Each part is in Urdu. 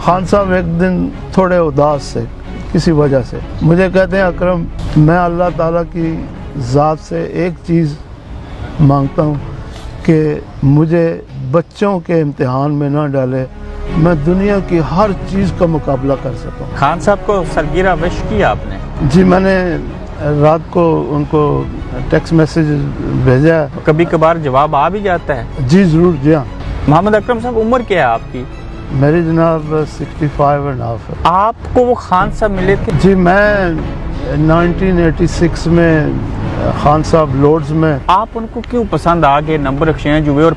خان صاحب ایک دن تھوڑے اداس سے کسی وجہ سے مجھے کہتے ہیں اکرم میں اللہ تعالیٰ کی ذات سے ایک چیز مانگتا ہوں کہ مجھے بچوں کے امتحان میں نہ ڈالے، میں دنیا کی ہر چیز کا مقابلہ کر سکوں۔ خان صاحب کو سالگرہ وش کیا آپ نے؟ جی میں نے رات کو ان کو ٹیکسٹ میسیج بھیجا ہے۔ کبھی کبھار جواب آ بھی جاتا ہے؟ جی ضرور، جی ہاں۔ محمد اکرم صاحب عمر کیا ہے آپ کی؟ میری جناب 65.5 ہے۔ آپ کو وہ خان صاحب ملے تھے؟ جی میں 1986 میں خان صاحب لورڈز میں۔ آپ ان کو کیوں پسند آ گئے، نمبر ایکسچینج ہوئے اور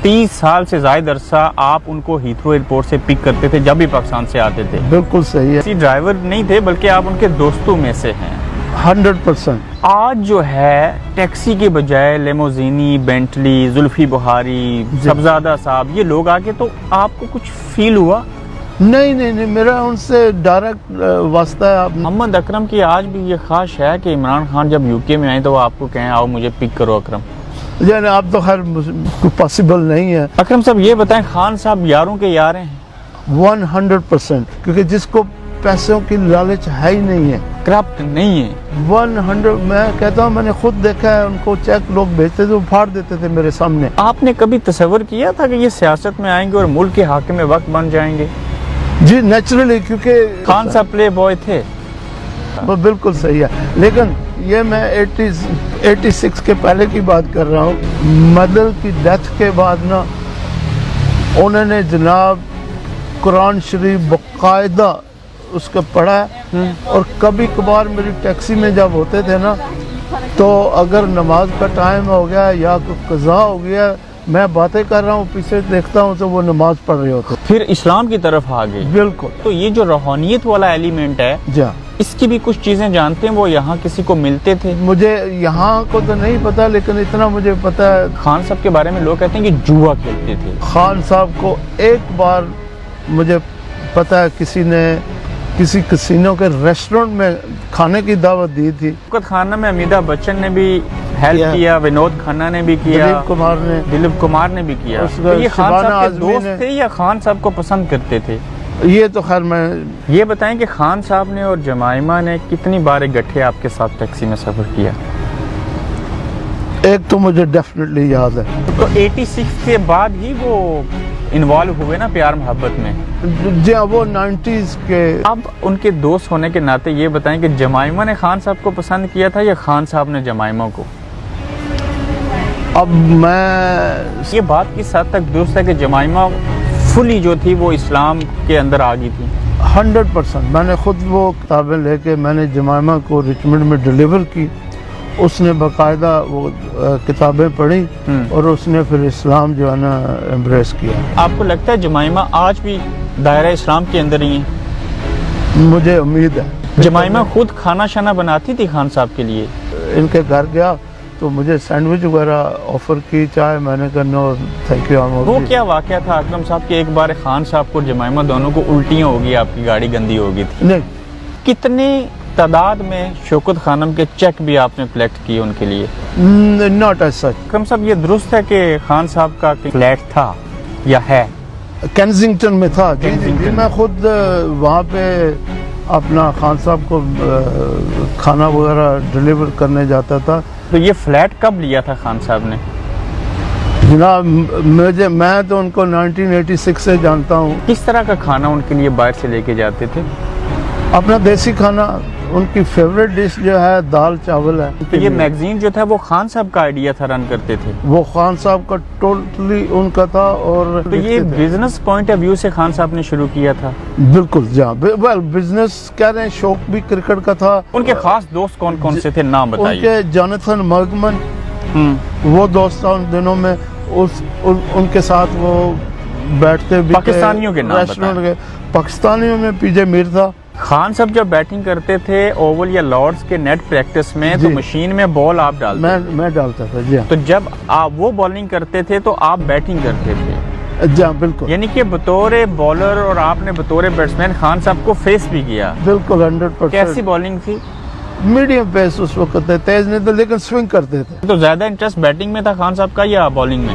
30 سال سے زائد عرصہ آپ ان کو ہیتھرو ایئرپورٹ سے پک کرتے تھے جب بھی پاکستان سے آتے تھے؟ بالکل صحیح ہے، کسی ڈرائیور نہیں تھے بلکہ آپ ان کے دوستوں میں سے ہیں۔ 100%۔ آج جو ہے ٹیکسی کے بجائے لیموزینی، بینٹلی، زلفی بخاری، سبزادہ صاحب یہ لوگ آگے، تو آپ کو کچھ فیل ہوا؟ نہیں، میرا ان سے ڈائریکٹ واسطہ ہے۔ آپ محمد اکرم کی آج بھی یہ خواہش ہے کہ عمران خان جب یو کے میں آئیں تو وہ آپ کو کہیں آؤ مجھے پک کرو اکرم؟ یعنی آپ تو خیر پاسبل نہیں ہے۔ اکرم صاحب یہ بتائیں، خان صاحب یاروں کے یار ہیں؟ 100%، کیونکہ جس کو پیسوں کی لالچ ہے ہی نہیں ہے، کرپٹ نہیں ہے۔ 100، میں کہتا ہوں میں نے خود دیکھا ہے، ان کو چیک لوگ بھیجتے تھے وہ پھاڑ دیتے تھے میرے سامنے۔ آپ نے کبھی تصور کیا تھا کہ یہ سیاست میں آئیں گے اور ملک کے حاکم وقت بن جائیں گے؟ جی نیچرلی، کیونکہ خان صاحب پلے بوائے تھے۔ وہ بالکل صحیح ہے، لیکن یہ میں 86 کے پہلے کی بات کر رہا ہوں۔ مدر کی ڈیتھ کے بعد نا انہوں نے جناب قرآن شریف باقاعدہ اس کا پڑھا ہے، اور کبھی کبھار میری ٹیکسی میں جب ہوتے تھے نا تو اگر نماز کا ٹائم ہو گیا یا کوئی قضا ہو گیا، میں باتیں کر رہا ہوں پیچھے دیکھتا ہوں تو وہ نماز پڑھ رہے ہوتے۔ پھر اسلام کی طرف آ گئے؟ بالکل۔ تو یہ جو روحانیت والا ایلیمنٹ ہے، جی ہاں، اس کی بھی کچھ چیزیں جانتے ہیں؟ وہ یہاں کسی کو ملتے تھے؟ مجھے یہاں کو تو نہیں پتا، لیکن اتنا مجھے پتا ہے خان صاحب کے بارے میں لوگ کہتے ہیں کہ جوا کھیلتے تھے۔ خان صاحب کو ایک بار مجھے پتا ہے کسی کسینو کے ریسٹورنٹ میں کھانے کی دعوت دی تھی۔ وقت خانہ میں امیتابھ بچن نے بھی ہیلپ کیا، ونود کھنہ نے بھی کیا، دلیپ کمار نے بھی کیا۔ یہ خان صاحب کے دوست تھے یا خان صاحب کو پسند کرتے تھے؟ یہ تو خیر میں یہ بتائیں کہ خان صاحب نے اور جمائمہ نے کتنی بار اکٹھے آپ کے ساتھ ٹیکسی میں سفر کیا؟ ایک تو مجھے ڈیفینیٹلی یاد ہے۔ تو 86 کے بعد ہی وہ انوالو ہوئے نا پیار محبت میں؟ جی ہاں، وہ 90s کے۔ اب ان کے دوست ہونے کے ناطے یہ بتائیں کہ جمائمہ نے خان صاحب کو پسند کیا تھا یا خان صاحب نے جمائمہ کو؟ اب میں یہ بات کس حد تک درست ہے کہ جمائمہ فلی جو تھی وہ اسلام کے اندر آ گئی تھی؟ 100%۔ میں نے خود وہ کتابیں لے کے میں نے جمائمہ کو رچمنڈ میں ڈیلیور کی، اس نے باقاعدہ وہ کتابیں پڑھی اور اس نے پھر اسلام جو ہے نا ایمبریس کیا۔ آپ کو لگتا ہے جمائمہ آج بھی دائرہ اسلام کے اندر ہی ہیں؟ مجھے امید ہے۔ جمائمہ خود کھانا شانا بناتی تھی خان صاحب کے لیے؟ ان کے گھر گیا تو مجھے سینڈوچ وغیرہ آفر کی، چائے، میں نے کہا نو تھینک یو۔ وہ کیا واقعہ تھا اکرم صاحب کہ ایک بار خان صاحب کو جمائمہ دونوں کو الٹیاں ہو گئی، آپ کی گاڑی گندی ہو گئی تھی؟ نہیں۔ کتنی تعداد میں شوکت خانم کے چیک بھی آپ نے کلیکٹ کیے ان کے لیے؟ Not as such. اکرم صاحب یہ درست ہے کہ خان صاحب کا فلیٹ تھا یا ہے؟ کینزنگٹن میں تھا۔ جی میں خود وہاں پہ اپنا خان صاحب کو کھانا وغیرہ ڈیلیور کرنے جاتا تھا۔ تو یہ فلیٹ کب لیا تھا خان صاحب نے؟ جناب میں تو ان کو 1986 سے جانتا ہوں۔ کس طرح کا کھانا ان کے لیے باہر سے لے کے جاتے تھے؟ اپنا دیسی کھانا، ان کی فیوریٹ ڈش جو ہے دال چاول ہے۔ تو یہ میگزین جو تھا وہ خان صاحب کا آئیڈیا تھا، رن کرتے تھے؟ وہ خان صاحب کا ٹوٹلی ان کا تھا۔ اور تو یہ بزنس پوائنٹ آف ویو سے خان صاحب نے شروع کیا تھا؟ بالکل جی ہاں، ویل بزنس کہہ رہے ہیں، شوق بھی کرکٹ کا تھا۔ ان کے خاص دوست کون کون سے تھے، نام بتائیے؟ ان کے جانتھن مرگمن وہ دوست تھا ان دنوں میں، ان کے ساتھ وہ بیٹھتے بھی۔ پاکستانیوں کے نام بتائیں۔ پاکستانیوں میں پی جے میر تھا۔ خان صاحب جب بیٹنگ کرتے تھے اوول یا لارڈز کے نیٹ پریکٹس میں تو مشین میں بال آپ ڈالتے تھے؟ میں ڈالتا تھا جی ہاں۔ تو جب آپ وہ بالنگ کرتے تھے تو آپ بیٹنگ کرتے تھے؟ جی ہاں بالکل۔ یعنی کہ بطور بالر اور آپ نے بطور بیٹسمین خان صاحب کو فیس بھی کیا؟ بالکل 100%۔ کیسی بالنگ تھی؟ میڈیم پیس اس وقت تھے، تیز نہیں تھے لیکن سوئنگ کرتے تھے۔ تو زیادہ انٹرسٹ بیٹنگ میں تھا خان صاحب کا یا بالنگ میں؟